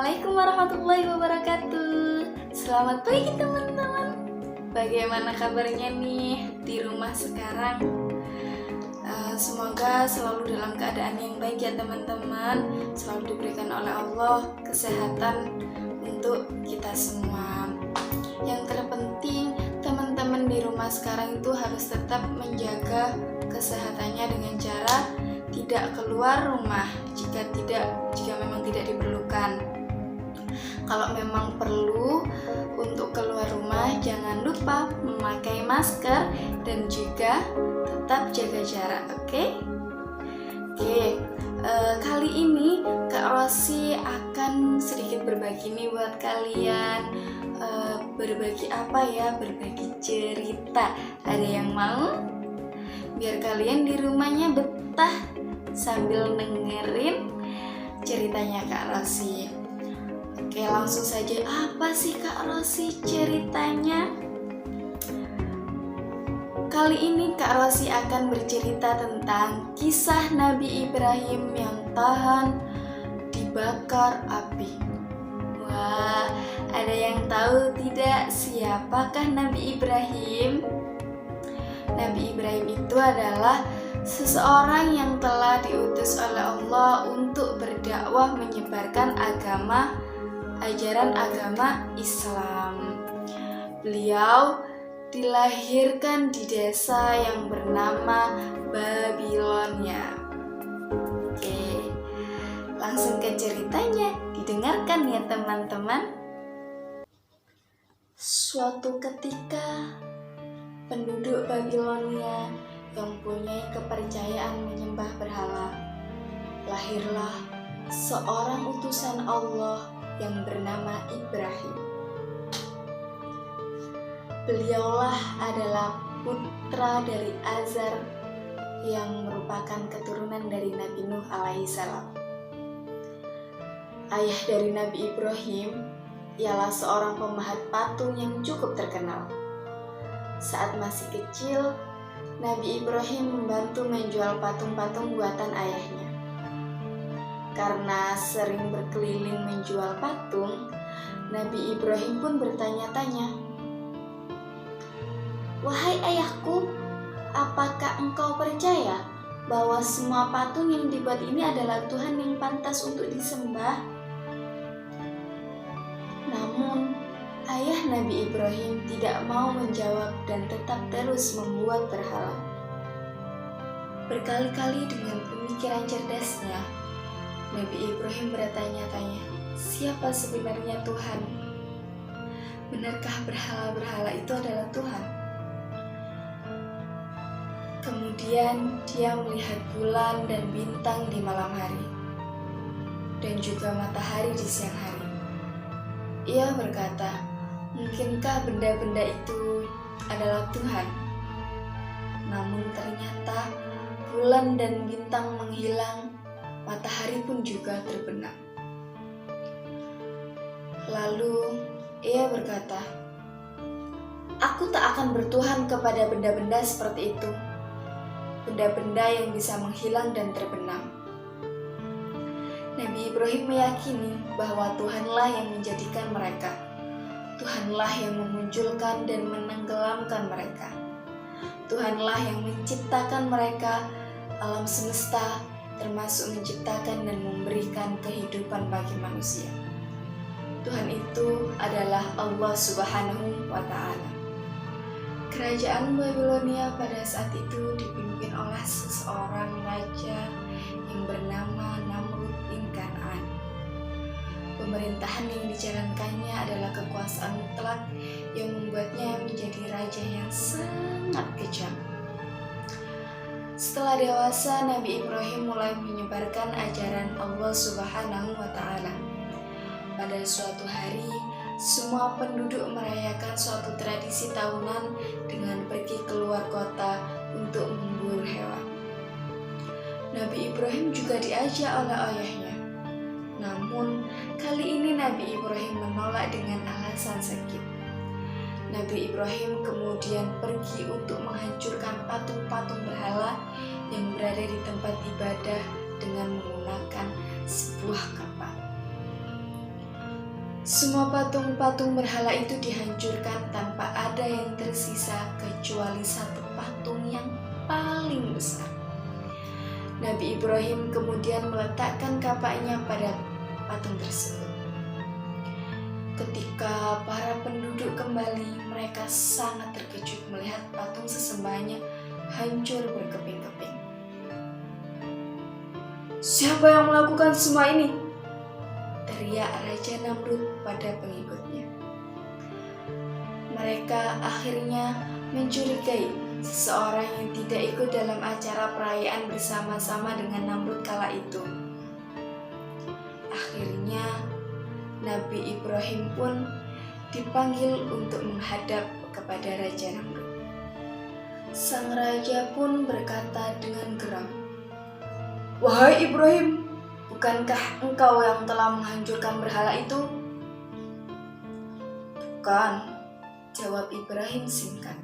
Assalamualaikum warahmatullahi wabarakatuh. Selamat pagi teman-teman. Bagaimana kabarnya nih di rumah sekarang? Semoga selalu dalam keadaan yang baik ya teman-teman. Selalu diberikan oleh Allah kesehatan untuk kita semua. Yang terpenting teman-teman di rumah sekarang itu harus tetap menjaga kesehatannya dengan cara tidak keluar rumah jika memang tidak diperlukan. Kalau memang perlu untuk keluar rumah, jangan lupa memakai masker dan juga tetap jaga jarak, oke? Kali ini Kak Rosi akan sedikit berbagi nih buat kalian. Berbagi apa ya? Berbagi cerita. Ada yang mau? Biar kalian di rumahnya betah sambil dengerin ceritanya Kak Rosi. Oke, langsung saja. Apa sih Kak Rosi ceritanya? Kali ini Kak Rosi akan bercerita tentang kisah Nabi Ibrahim yang tahan dibakar api. Wah, ada yang tahu tidak siapakah Nabi Ibrahim? Nabi Ibrahim itu adalah seseorang yang telah diutus oleh Allah untuk berdakwah menyebarkan ajaran agama Islam. Beliau dilahirkan di desa yang bernama Babilonia. Oke, langsung ke ceritanya, didengarkan ya teman-teman. Suatu ketika, penduduk Babilonia yang mempunyai kepercayaan menyembah berhala, lahirlah seorang utusan Allah yang bernama Ibrahim. Beliaulah adalah putra dari Azar yang merupakan keturunan dari Nabi Nuh alaihissalam. Ayah dari Nabi Ibrahim ialah seorang pemahat patung yang cukup terkenal. Saat masih kecil, Nabi Ibrahim membantu menjual patung-patung buatan ayahnya. Karena sering berkeliling menjual patung, Nabi Ibrahim pun bertanya-tanya, "Wahai ayahku, apakah engkau percaya bahwa semua patung yang dibuat ini adalah Tuhan yang pantas untuk disembah?" Namun, ayah Nabi Ibrahim tidak mau menjawab dan tetap terus membuat berhala. Berkali-kali dengan pemikiran cerdasnya, Nabi Ibrahim bertanya-tanya, siapa sebenarnya Tuhan? Benarkah berhala-berhala itu adalah Tuhan? Kemudian dia melihat bulan dan bintang di malam hari, dan juga matahari di siang hari. Ia berkata, mungkinkah benda-benda itu adalah Tuhan? Namun ternyata bulan dan bintang menghilang, matahari pun juga terbenam. Lalu ia berkata, "Aku tak akan bertuhan kepada benda-benda seperti itu, benda-benda yang bisa menghilang dan terbenam." Nabi Ibrahim meyakini bahwa Tuhanlah yang menjadikan mereka. Tuhanlah yang memunculkan dan menenggelamkan mereka. Tuhanlah yang menciptakan mereka, alam semesta, termasuk menciptakan dan memberikan kehidupan bagi manusia. Tuhan itu adalah Allah Subhanahu wa Ta'ala. Kerajaan Babilonia pada saat itu dipimpin oleh seseorang raja yang bernama Namrud bin Kan'an. Pemerintahan yang dijalankannya adalah kekuasaan mutlak yang membuatnya menjadi raja yang sangat kejam. Setelah dewasa, Nabi Ibrahim mulai menyebarkan ajaran Allah Subhanahu wa Ta'ala. Pada suatu hari, semua penduduk merayakan suatu tradisi tahunan dengan pergi keluar kota untuk memburu hewan. Nabi Ibrahim juga diajak oleh ayahnya. Namun, kali ini Nabi Ibrahim menolak dengan alasan sakit. Nabi Ibrahim kemudian pergi untuk menghancurkan patung-patung berhala yang berada di tempat ibadah dengan menggunakan sebuah kapal. Semua patung-patung berhala itu dihancurkan tanpa ada yang tersisa kecuali satu patung yang paling besar. Nabi Ibrahim kemudian meletakkan kapaknya pada patung tersebut. Ketika para penduduk kembali, mereka sangat terkejut melihat patung sesembahnya hancur berkeping-keping. "Siapa yang melakukan semua ini?" teriak Raja Namrud pada pengikutnya. Mereka akhirnya mencurigai seseorang yang tidak ikut dalam acara perayaan bersama-sama dengan Namrud kala itu. Akhirnya Nabi Ibrahim pun dipanggil untuk menghadap kepada Raja Namrud. Sang raja pun berkata dengan geram, "Wahai Ibrahim, bukankah engkau yang telah menghancurkan berhala itu?" "Bukan," jawab Ibrahim singkat.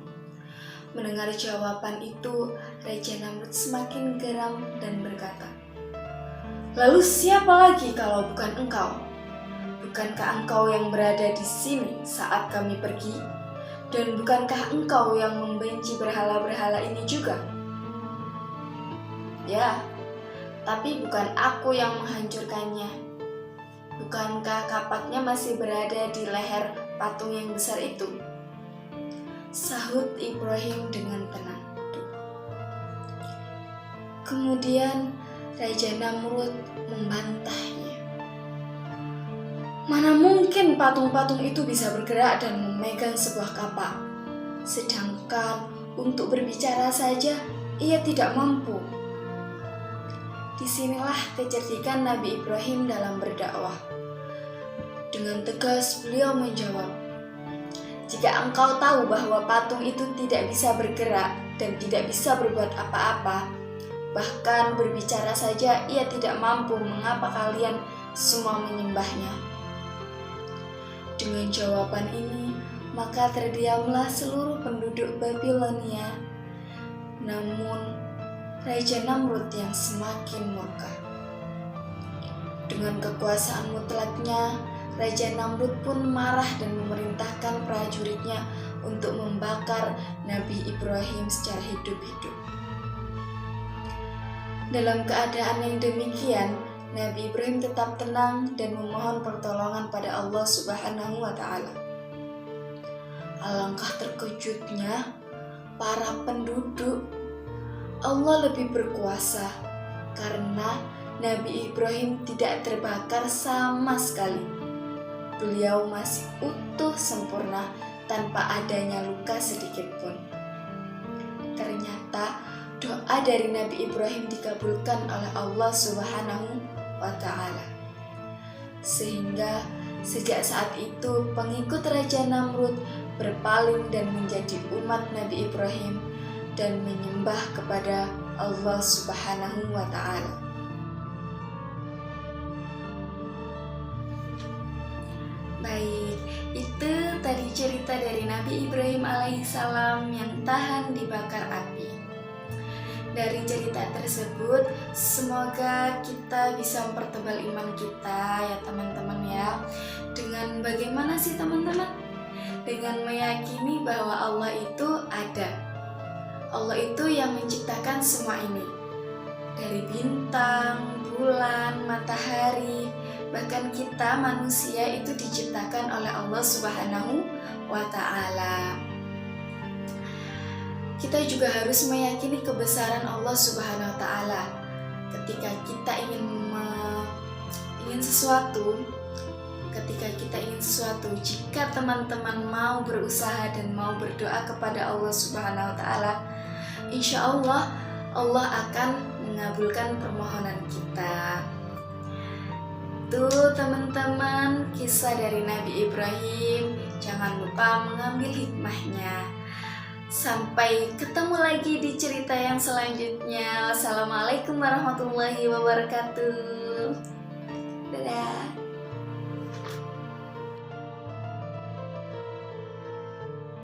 Mendengar jawaban itu, Raja Namrud semakin geram dan berkata, "Lalu siapa lagi kalau bukan engkau? Bukankah engkau yang berada di sini saat kami pergi? Dan bukankah engkau yang membenci berhala-berhala ini juga?" "Ya, tapi bukan aku yang menghancurkannya. Bukankah kapaknya masih berada di leher patung yang besar itu?" sahut Ibrahim dengan tenang. Kemudian Raja Namrud membantahnya. "Mana mungkin patung-patung itu bisa bergerak dan memegang sebuah kapak, sedangkan untuk berbicara saja ia tidak mampu." Disinilah kecerdikan Nabi Ibrahim dalam berdakwah. Dengan tegas beliau menjawab, "Jika engkau tahu bahwa patung itu tidak bisa bergerak dan tidak bisa berbuat apa-apa, bahkan berbicara saja ia tidak mampu, mengapa kalian semua menyembahnya?" Dengan jawaban ini, maka terdiamlah seluruh penduduk Babilonia. Namun Raja Namrud yang semakin murka. Dengan kekuasaan mutlaknya, Raja Namrud pun marah dan memerintahkan prajuritnya untuk membakar Nabi Ibrahim secara hidup-hidup. Dalam keadaan yang demikian, Nabi Ibrahim tetap tenang dan memohon pertolongan pada Allah Subhanahu wa Ta'ala. Alangkah terkejutnya para penduduk. Allah lebih berkuasa karena Nabi Ibrahim tidak terbakar sama sekali. Beliau masih utuh sempurna tanpa adanya luka sedikit pun. Ternyata doa dari Nabi Ibrahim dikabulkan oleh Allah Subhanahu wa Ta'ala. Sehingga sejak saat itu pengikut Raja Namrud berpaling dan menjadi umat Nabi Ibrahim dan menyembah kepada Allah Subhanahu wa Ta'ala. Baik, itu tadi cerita dari Nabi Ibrahim alaihissalam yang tahan dibakar api. Dari cerita tersebut, semoga kita bisa mempertebal iman kita ya teman-teman ya. Dengan bagaimana sih teman-teman? Dengan meyakini bahwa Allah itu ada. Allah itu yang menciptakan semua ini. Dari bintang, bulan, matahari, bahkan kita manusia itu diciptakan oleh Allah Subhanahu wa Ta'ala. Kita juga harus meyakini kebesaran Allah Subhanahu wa Ta'ala. Ketika kita ingin sesuatu, jika teman-teman mau berusaha dan mau berdoa kepada Allah Subhanahu wa Ta'ala, insya Allah akan mengabulkan permohonan kita. Tuh teman-teman, kisah dari Nabi Ibrahim. Jangan lupa mengambil hikmahnya. Sampai ketemu lagi di cerita yang selanjutnya. Wassalamualaikum warahmatullahi wabarakatuh. Dadah.